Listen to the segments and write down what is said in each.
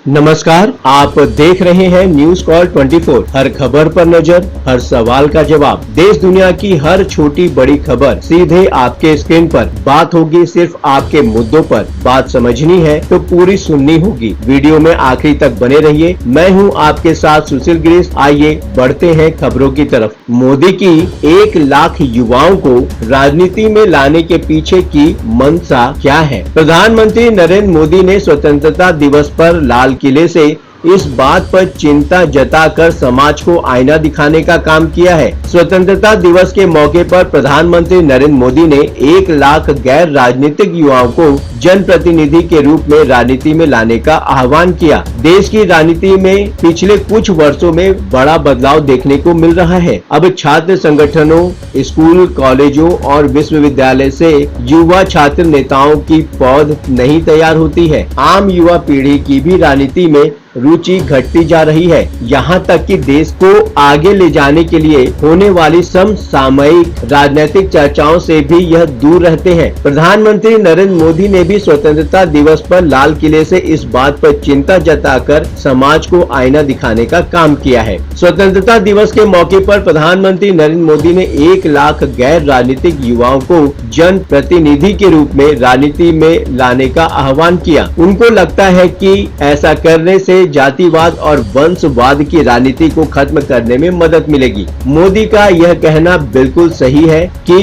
नमस्कार, आप देख रहे हैं न्यूज कॉल 24। हर खबर पर नजर, हर सवाल का जवाब। देश दुनिया की हर छोटी बड़ी खबर सीधे आपके स्क्रीन पर। बात होगी सिर्फ आपके मुद्दों पर। बात समझनी है तो पूरी सुननी होगी। वीडियो में आखिरी तक बने रहिए। मैं हूं आपके साथ सुशील गिरीश। आइए बढ़ते हैं खबरों की तरफ। मोदी की 1 लाख युवाओं को राजनीति में लाने के पीछे की मंशा क्या है? प्रधानमंत्री नरेंद्र मोदी ने स्वतंत्रता दिवस पर लाल किले से इस बात पर चिंता जताकर समाज को आईना दिखाने का काम किया है। स्वतंत्रता दिवस के मौके पर प्रधानमंत्री नरेंद्र मोदी ने 1 लाख गैर राजनीतिक युवाओं को जनप्रतिनिधि के रूप में राजनीति में लाने का आह्वान किया। देश की राजनीति में पिछले कुछ वर्षों में बड़ा बदलाव देखने को मिल रहा है। अब छात्र संगठनों, स्कूल, कॉलेजों और विश्वविद्यालय से युवा छात्र नेताओं की पौध नहीं तैयार होती है। आम युवा पीढ़ी की भी राजनीति में रुचि घटती जा रही है। यहाँ तक कि देश को आगे ले जाने के लिए होने वाली समसामयिक राजनीतिक चर्चाओं से भी यह दूर रहते हैं। प्रधानमंत्री नरेंद्र मोदी ने भी स्वतंत्रता दिवस पर लाल किले से इस बात पर चिंता जताकर समाज को आईना दिखाने का काम किया है। स्वतंत्रता दिवस के मौके पर प्रधानमंत्री नरेंद्र मोदी ने 1 लाख गैर राजनीतिक युवाओं को जन प्रतिनिधि के रूप में राजनीति में लाने का आह्वान किया। उनको लगता है कि ऐसा करने से जातिवाद और वंशवाद की राजनीति को खत्म करने में मदद मिलेगी। मोदी का यह कहना बिल्कुल सही है कि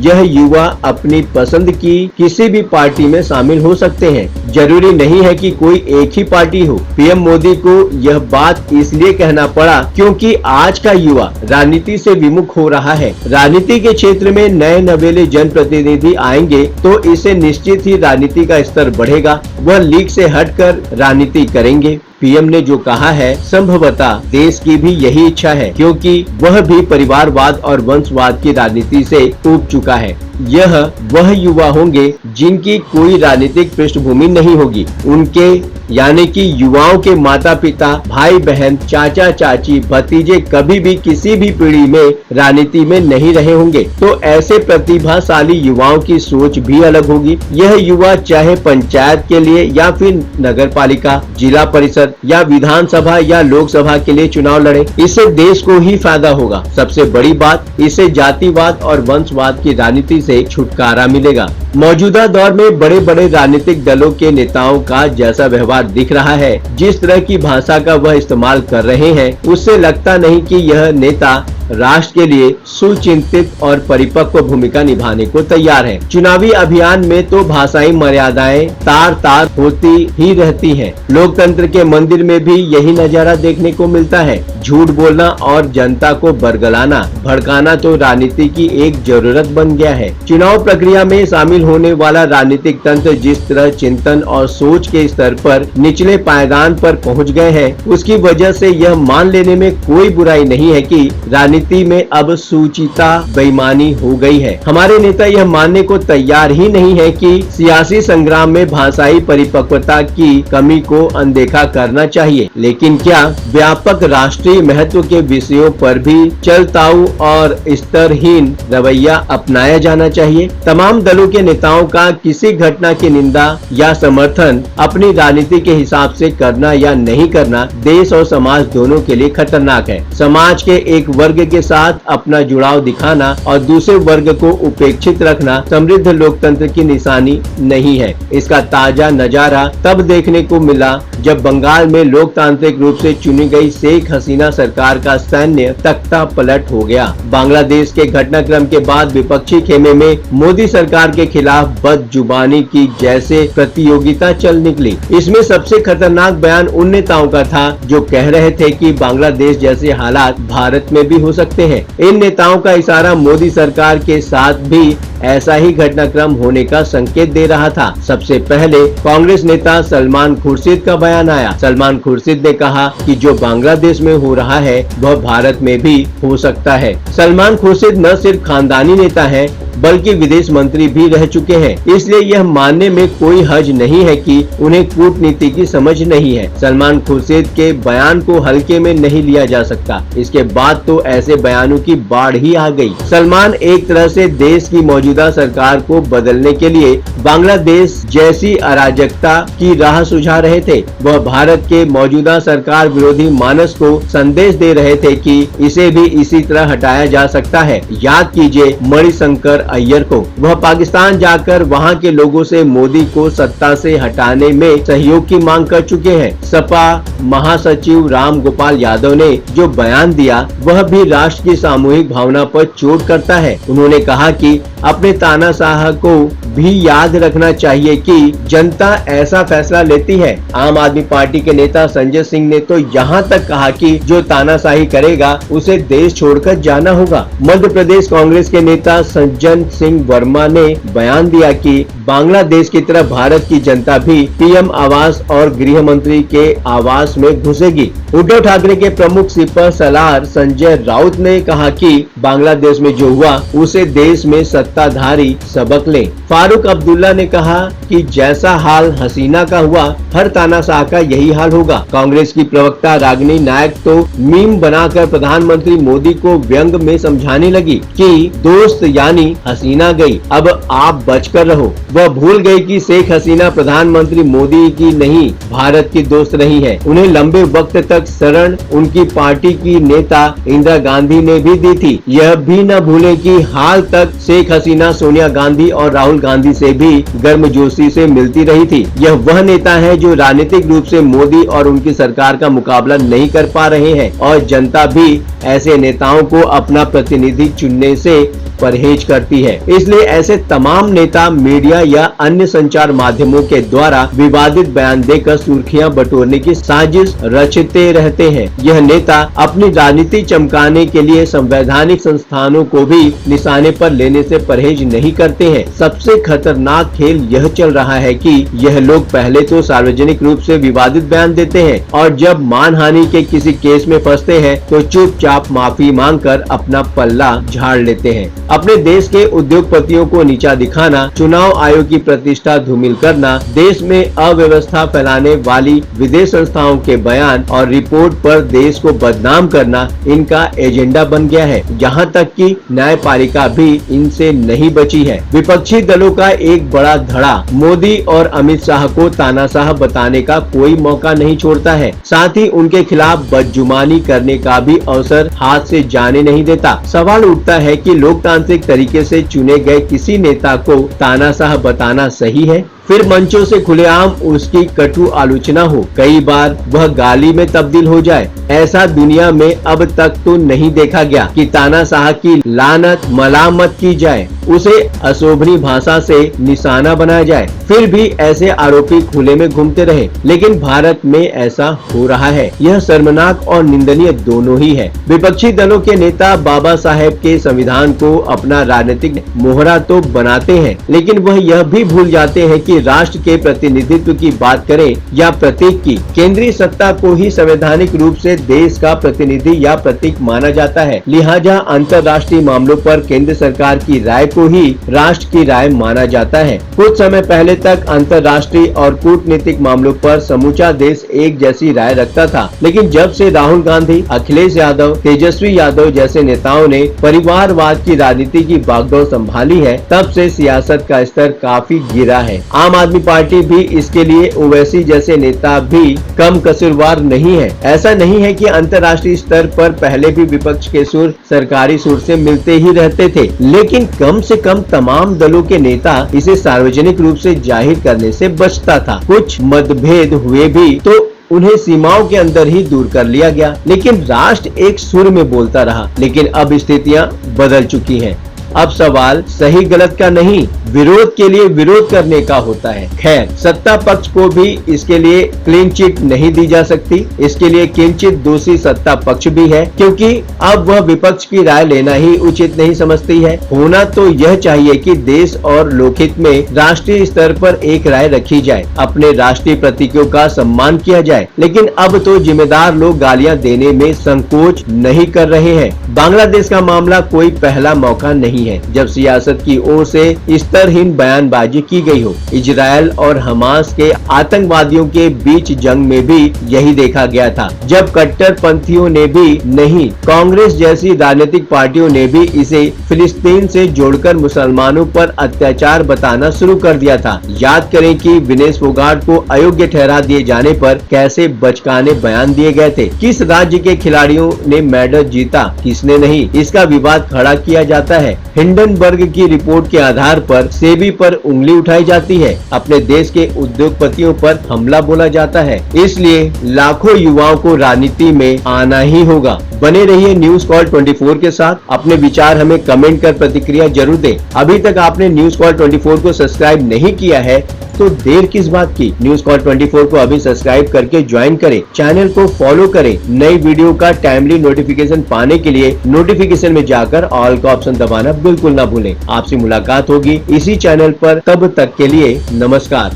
यह युवा अपनी पसंद की किसी भी पार्टी में शामिल हो सकते हैं। जरूरी नहीं है कि कोई एक ही पार्टी हो। पीएम मोदी को यह बात इसलिए कहना पड़ा क्योंकि आज का युवा राजनीति से विमुख हो रहा है। राजनीति के क्षेत्र में नए नवेले जनप्रतिनिधि आएंगे तो इससे निश्चित ही राजनीति का स्तर बढ़ेगा। वह लीग से हटकर राजनीति करेंगे। पीएम ने जो कहा है संभवतः देश की भी यही इच्छा है, क्योंकि वह भी परिवारवाद और वंशवाद की राजनीति से ऊब चुका है। यह वह युवा होंगे जिनकी कोई राजनीतिक पृष्ठभूमि नहीं होगी। उनके यानी कि युवाओं के माता पिता, भाई बहन, चाचा चाची, भतीजे कभी भी किसी भी पीढ़ी में राजनीति में नहीं रहे होंगे, तो ऐसे प्रतिभाशाली युवाओं की सोच भी अलग होगी। यह युवा चाहे पंचायत के लिए या फिर नगर पालिका, जिला परिषद या विधानसभा या लोकसभा के लिए चुनाव लड़े, इससे देश को ही फायदा होगा। सबसे बड़ी बात, इससे जातिवाद और वंशवाद की राजनीति से छुटकारा मिलेगा। मौजूदा दौर में बड़े बड़े राजनीतिक दलों के नेताओं का जैसा व्यवहार दिख रहा है, जिस तरह की भाषा का वह इस्तेमाल कर रहे हैं, उससे लगता नहीं कि यह नेता राष्ट्र के लिए सुचिंतित और परिपक्व भूमिका निभाने को तैयार है। चुनावी अभियान में तो भाषाई मर्यादाएं तार तार होती ही रहती हैं। लोकतंत्र के मंदिर में भी यही नजारा देखने को मिलता है। झूठ बोलना और जनता को बरगलाना, भड़काना तो राजनीति की एक जरूरत बन गया है। चुनाव प्रक्रिया में शामिल होने वाला राजनीतिक तंत्र जिस तरह चिंतन और सोच के स्तर पर निचले पायदान पर पहुंच गए हैं, उसकी वजह से यह मान लेने में कोई बुराई नहीं है कि राजनीति में अब सूचिता बेईमानी हो गई है। हमारे नेता यह मानने को तैयार ही नहीं है कि सियासी संग्राम में भाषाई परिपक्वता की कमी को अनदेखा करना चाहिए। लेकिन क्या व्यापक राष्ट्रीय महत्व के विषयों पर भी चलताऊ और स्तरहीन रवैया अपनाया जाना चाहिए? तमाम दलों के नेताओं का किसी घटना की निंदा या समर्थन अपनी राजनीति के हिसाब से करना या नहीं करना देश और समाज दोनों के लिए खतरनाक है। समाज के एक वर्ग के साथ अपना जुड़ाव दिखाना और दूसरे वर्ग को उपेक्षित रखना समृद्ध लोकतंत्र की निशानी नहीं है। इसका ताजा नजारा तब देखने को मिला जब बंगाल में लोकतांत्रिक रूप से चुनी गई शेख हसीना सरकार का सैन्य तख्ता पलट हो गया। बांग्लादेश के घटनाक्रम के बाद विपक्षी खेमे में मोदी सरकार के खिलाफ बदजुबानी की जैसे प्रतियोगिता चल निकली। इसमें सबसे खतरनाक बयान उन नेताओं का था जो कह रहे थे कि बांग्लादेश जैसे हालात भारत में भी हो सकते हैं। इन नेताओं का इशारा मोदी सरकार के साथ भी ऐसा ही घटनाक्रम होने का संकेत दे रहा था। सबसे पहले कांग्रेस नेता सलमान खुर्शीद का बयान आया। सलमान खुर्शीद ने कहा कि जो बांग्लादेश में हो रहा है वह भारत में भी हो सकता है। सलमान खुर्शीद न सिर्फ खानदानी नेता है बल्कि विदेश मंत्री भी रह चुके हैं। इसलिए यह मानने में कोई हर्ज नहीं है कि उन्हें कूटनीति की समझ नहीं है। सलमान खुर्शीद के बयान को हल्के में नहीं लिया जा सकता। इसके बाद तो ऐसे बयानों की बाढ़ ही आ गई। सलमान एक तरह से देश की मौजूदा सरकार को बदलने के लिए बांग्लादेश जैसी अराजकता की राह सुझा रहे थे। वह भारत के मौजूदा सरकार विरोधी मानस को संदेश दे रहे थे कि इसे भी इसी तरह हटाया जा सकता है। याद कीजिए मणिशंकर अय्यर को। वह पाकिस्तान जाकर वहां के लोगों से मोदी को सत्ता से हटाने में सहयोग की मांग कर चुके हैं। सपा महासचिव राम गोपाल यादव ने जो बयान दिया वह भी राष्ट्र की सामूहिक भावना पर चोट करता है। उन्होंने कहा कि अपने तानाशाह को भी याद रखना चाहिए कि जनता ऐसा फैसला लेती है। आम आदमी पार्टी के नेता संजय सिंह ने तो यहाँ तक कहा कि जो तानाशाही करेगा उसे देश छोड़कर जाना होगा। मध्य प्रदेश कांग्रेस के नेता सज्जन सिंह वर्मा ने बयान दिया कि बांग्लादेश की तरह भारत की जनता भी पीएम आवास और गृह मंत्री के आवास में घुसेगी। उद्धव ठाकरे के प्रमुख सिपह सलार संजय राउत ने कहा कि बांग्लादेश में जो हुआ उसे देश में सत्ताधारी सबक लें। फारूक अब्दुल्ला ने कहा कि जैसा हाल हसीना का हुआ हर तानाशाह का यही हाल होगा। कांग्रेस की प्रवक्ता रागिनी नायक तो मीम बनाकर प्रधानमंत्री मोदी को व्यंग में समझाने लगी कि दोस्त यानी हसीना गई, अब आप बचकर रहो। वह भूल गई कि शेख हसीना प्रधानमंत्री मोदी की नहीं भारत की दोस्त रही है। उन्हें लंबे वक्त तक शरण उनकी पार्टी की नेता इंदिरा गांधी ने भी दी थी। यह भी न भूलें कि हाल तक शेख हसीना सोनिया गांधी और राहुल गांधी से भी गर्मजोशी से मिलती रही थी। यह वह नेता है जो राजनीतिक रूप से मोदी और उनकी सरकार का मुकाबला नहीं कर पा रहे हैं और जनता भी ऐसे नेताओं को अपना प्रतिनिधि चुनने से परहेज करती है। इसलिए ऐसे तमाम नेता मीडिया या अन्य संचार माध्यमों के द्वारा विवादित बयान देकर सुर्खियां बटोरने की साजिश रचते रहते हैं। यह नेता अपनी राजनीति चमकाने के लिए संवैधानिक संस्थानों को भी निशाने पर लेने से परहेज नहीं करते हैं। सबसे खतरनाक खेल यह चल रहा है कि यह लोग पहले तो सार्वजनिक रूप से विवादित बयान देते हैं और जब मानहानि के किसी केस में फंसते हैं तो चुपचाप माफी मांगकर अपना पल्ला झाड़ लेते हैं। अपने देश के उद्योगपतियों को नीचा दिखाना, चुनाव आयोग की प्रतिष्ठा धूमिल करना, देश में अव्यवस्था फैलाने वाली विदेश संस्थाओं के बयान और रिपोर्ट पर देश को बदनाम करना इनका एजेंडा बन गया है। यहाँ तक कि न्यायपालिका भी इनसे नहीं बची है। विपक्षी दलों का एक बड़ा धड़ा मोदी और अमित शाह को तानाशाह बताने का कोई मौका नहीं छोड़ता है। साथ ही उनके खिलाफ बदजुबानी करने का भी अवसर हाथ से जाने नहीं देता। सवाल उठता है कि लोकतांत्रिक तरीके से चुने गए किसी नेता को तानाशाह बताना सही है? फिर मंचों से खुलेआम उसकी कटु आलोचना हो, कई बार वह गाली में तब्दील हो जाए। ऐसा दुनिया में अब तक तो नहीं देखा गया कि तानाशाह की लानत मलामत की जाए, उसे अशोभनीय भाषा से निशाना बनाया जाए, फिर भी ऐसे आरोपी खुले में घूमते रहे। लेकिन भारत में ऐसा हो रहा है। यह शर्मनाक और निंदनीय दोनों ही है। विपक्षी दलों के नेता बाबा साहेब के संविधान को अपना राजनीतिक मोहरा तो बनाते हैं, लेकिन वह यह भी भूल जाते हैं कि राष्ट्र के प्रतिनिधित्व की बात करें या प्रतीक की, केंद्रीय सत्ता को ही संवैधानिक रूप से देश का प्रतिनिधि या प्रतीक माना जाता है। लिहाजा अंतर्राष्ट्रीय मामलों पर केंद्र सरकार की राय को ही राष्ट्र की राय माना जाता है। कुछ समय पहले तक अंतर्राष्ट्रीय और कूटनीतिक मामलों पर समूचा देश एक जैसी राय रखता था, लेकिन जब से राहुल गांधी, अखिलेश यादव, तेजस्वी यादव जैसे नेताओं ने परिवारवाद की राजनीति की बागडोर संभाली है, तब से सियासत का स्तर काफी गिरा है। आम आदमी पार्टी भी इसके लिए ओवैसी जैसे नेता भी कम कसूरवार नहीं है। ऐसा नहीं है कि अंतर्राष्ट्रीय स्तर पर पहले भी विपक्ष के सुर सरकारी सुर से मिलते ही रहते थे, लेकिन कम से कम तमाम दलों के नेता इसे सार्वजनिक रूप से जाहिर करने से बचता था। कुछ मतभेद हुए भी तो उन्हें सीमाओं के अंदर ही दूर कर लिया गया, लेकिन राष्ट्र एक सुर में बोलता रहा। लेकिन अब स्थितियां बदल चुकी हैं। अब सवाल सही गलत का नहीं, विरोध के लिए विरोध करने का होता है। खैर, सत्ता पक्ष को भी इसके लिए क्लीन चिट नहीं दी जा सकती। इसके लिए किंचित दोषी सत्ता पक्ष भी है, क्योंकि अब वह विपक्ष की राय लेना ही उचित नहीं समझती है। होना तो यह चाहिए कि देश और लोकहित में राष्ट्रीय स्तर पर एक राय रखी जाए, अपने राष्ट्रीय प्रतीकों का सम्मान किया जाए। लेकिन अब तो जिम्मेदार लोग गालियां देने में संकोच नहीं कर रहे हैं। बांग्लादेश का मामला कोई पहला मौका नहीं नहीं है जब सियासत की ओर से स्तरहीन बयानबाजी की गई हो। इजरायल और हमास के आतंकवादियों के बीच जंग में भी यही देखा गया था, जब कट्टरपंथियों ने भी नहीं, कांग्रेस जैसी राजनीतिक पार्टियों ने भी इसे फिलिस्तीन से जोड़कर मुसलमानों पर अत्याचार बताना शुरू कर दिया था। याद करें कि विनेश फोगाट को अयोग्य ठहरा दिए जाने पर कैसे बचकाने बयान दिए गए थे। किस राज्य के खिलाड़ियों ने मेडल जीता, किसने नहीं, इसका विवाद खड़ा किया जाता है। हिंडनबर्ग की रिपोर्ट के आधार पर सेबी पर उंगली उठाई जाती है, अपने देश के उद्योगपतियों पर हमला बोला जाता है। इसलिए लाखों युवाओं को राजनीति में आना ही होगा। बने रहिए न्यूज कॉल 24 के साथ। अपने विचार हमें कमेंट कर प्रतिक्रिया जरूर दें। अभी तक आपने न्यूज कॉल 24 को सब्सक्राइब नहीं किया है तो देर किस बात की। न्यूज कॉल 24 को अभी सब्सक्राइब करके ज्वाइन करें, चैनल को फॉलो करें। नई वीडियो का टाइमली नोटिफिकेशन पाने के लिए नोटिफिकेशन में जाकर ऑल का ऑप्शन दबाना बिल्कुल ना भूलें। आपसे मुलाकात होगी इसी चैनल पर, तब तक के लिए नमस्कार।